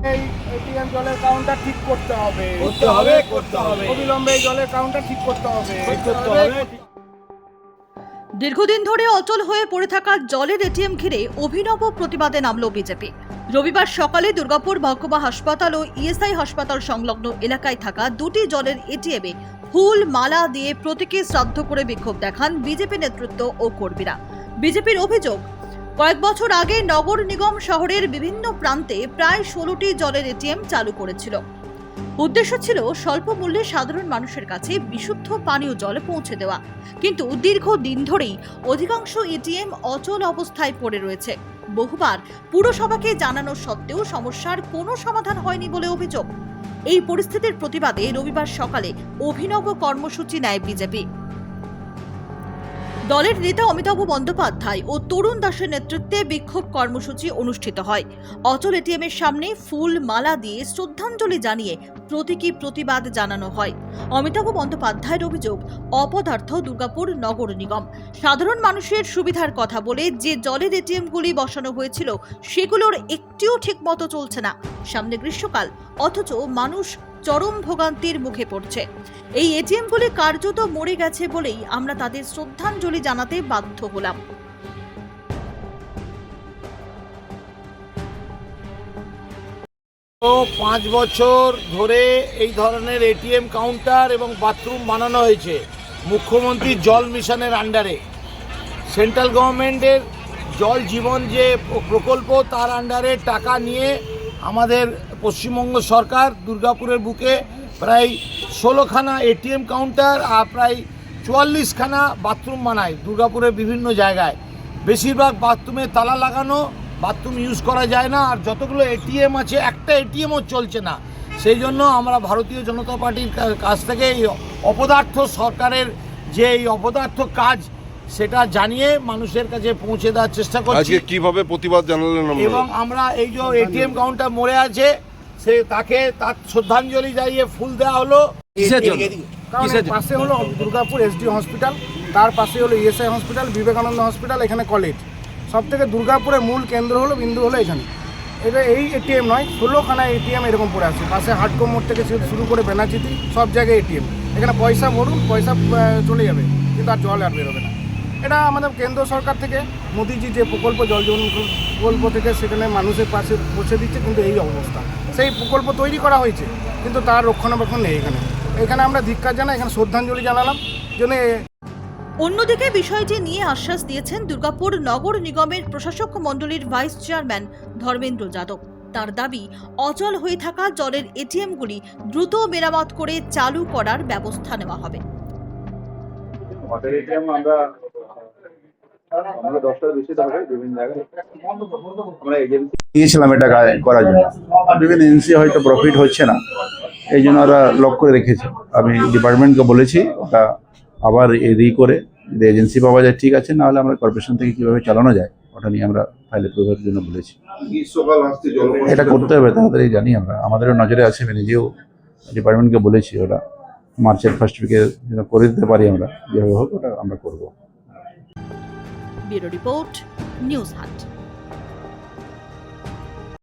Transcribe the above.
এই এটিএম জলের কাউন্টার ঠিক করতে হবে, অবিলম্বে এই জলের কাউন্টার ঠিক করতে হবে। দীর্ঘদিন ধরে অচল হয়ে পড়ে থাকা জলের এটিএম ঘিরে অভিনব প্রতিবাদে নামল বিজেপি। রবিবার সকালে দুর্গাপুর মহকুমা হাসপাতাল ও ইএসআই হাসপাতাল সংলগ্ন এলাকায় থাকা দুটি জলের এটিএমে ফুল মালা দিয়ে প্রতীকী শ্রাদ্ধ করে বিক্ষোভ দেখান বিজেপি নেতৃত্ব ও কর্মীরা। বিজেপির অভিযোগ, কয়েক বছর আগে নগর নিগম শহরের বিভিন্ন প্রান্তে প্রায় 16টি জলের এটিএম চালু করেছিল। উদ্দেশ্য ছিল স্বল্প মূল্যে সাধারণ মানুষের কাছে বিশুদ্ধ পানীয় জল পৌঁছে দেওয়া, কিন্তু দীর্ঘদিন ধরেই অধিকাংশ এটিএম অচল অবস্থায় পড়ে রয়েছে। বহুবার পুরসভাকে জানানো সত্ত্বেও সমস্যার কোনো সমাধান হয়নি বলে অভিযোগ। এই পরিস্থিতির প্রতিবাদে রবিবার সকালে অভিনব কর্মসূচি নেয় বিজেপি। দলের নেতা অমিতাভ বন্দ্যোপাধ্যায় ও তরুণ দাসের নেতৃত্বে বিক্ষোভ কর্মসূচি অনুষ্ঠিত হয়। অচল এটিএমের সামনে ফুল মালা দিয়ে শ্রদ্ধাঞ্জলি জানিয়ে প্রতীকী প্রতিবাদ জানানো হয়। অমিতাভ বন্দ্যোপাধ্যায়ের অভিযোগ, অপদার্থ দুর্গাপুর নগর নিগম সাধারণ মানুষের সুবিধার কথা বলে যে জলের এটিএমগুলি বসানো হয়েছিল সেগুলোর একটিও ঠিকমতো চলছে না। সামনে গ্রীষ্মকাল, অথচ মানুষ চরম ভোগান্তির মুখে পড়ছে। এই এটিএমগুলি কার্যত মরে গেছে বলেই আমরা তাদের শ্রদ্ধাঞ্জলি জানাতে বাধ্য হলাম। 5 বছর ধরে এই ধরনের এটিএম কাউন্টার এবং বাথরুম বানানো হয়েছে মুখ্যমন্ত্রী জল মিশনের আন্ডারে। সেন্ট্রাল গভর্নমেন্টের জল জীবন যে প্রকল্প তার আন্ডারে টাকা নিয়ে আমাদের পশ্চিমবঙ্গ সরকার দুর্গাপুরের বুকে প্রায় 16খানা এটিএম কাউন্টার আর প্রায় 44খানা বাথরুম বানায় দুর্গাপুরের বিভিন্ন জায়গায়। বেশিরভাগ বাথরুমে তালা লাগানো, বাথরুম ইউজ করা যায় না, আর যতগুলো এটিএম আছে একটা এটিএমও চলছে না। সেই জন্য আমরা ভারতীয় জনতা পার্টির কাছ থেকে এই অপদার্থ সরকারের যে এই অপদার্থ কাজ সেটা জানিয়ে মানুষের কাছে পৌঁছে দেওয়ার চেষ্টা করছি। আজকে কিভাবে প্রতিবাদ জানালেন? এবং আমরা এই যে এটিএম কাউন্টার মরে আছে সে তাকে তার শ্রদ্ধাঞ্জলি জানিয়ে ফুল দেওয়া হলো। পাশে হলো দুর্গাপুর এসডি হসপিটাল, তার পাশে হলো ইএসআই হসপিটাল, বিবেকানন্দ হসপিটাল, এখানে কলেজ। সব থেকে দুর্গাপুরের মূল কেন্দ্র হলো বিন্দু হলো এখানে। এটা এই এটিএম নয়, 16খানা এটিএম এরকম পড়ে আছে। পাশে হাটকো মোড় থেকে শুরু করে বেনাচিতি সব জায়গায় এটিএম। এখানে পয়সা ভরুন, পয়সা চলে যাবে, কিন্তু আর জল আর বেরোবে না। এটা আমাদের কেন্দ্র সরকার থেকে মোদিজি যে প্রকল্প জল জীবন প্রকল্প থেকে সেখানে মানুষের পাশে পৌঁছে দিচ্ছে, কিন্তু এই অবস্থা। সেই প্রকল্প তৈরি করা হয়েছে কিন্তু তার রক্ষণাবেক্ষণ নেই। এখানে আমরা ধিক্কার জানাই, এখানে শ্রদ্ধাঞ্জলি জানালাম জন্য। অন্যদিকে বিষয়টি নিয়ে আশ্বাস দিয়েছেন দুর্গাপুর নগর নিগমের প্রশাসক মণ্ডলীর ভাইস চেয়ারম্যান ধর্মেন্দ্র যাদব। তার দাবি, অচল হয়ে থাকা জলের এটিএমগুলি দ্রুত মেরামত করে চালু করার ব্যবস্থা নেওয়া হবে। দিয়েছিলাম এটা করার জন্য, বিভিন্ন এজেন্সি হয়তো প্রফিট হচ্ছে না, এই জন্য ওরা লক করে রেখেছে। আমি ডিপার্টমেন্টকে বলেছি ওটা আবার করে যদি এজেন্সি পাওয়া যায় ঠিক আছে, নাহলে আমরা কর্পোরেশন থেকে কীভাবে চালানো যায় ওটা নিয়ে আমরা ফাইল অ্যাপ্রুভের জন্য বলেছি। এটা করতে হবে তাড়াতাড়ি, জানি আমরা, আমাদেরও নজরে আছে। আমি নিজেও ডিপার্টমেন্টকে বলেছি ওটা মার্চের ফার্স্ট উইকে যেন করে দিতে পারি আমরা, যেভাবে হোক ওটা আমরা করবো। ব্যুরো রিপোর্ট, নিউজ হাট।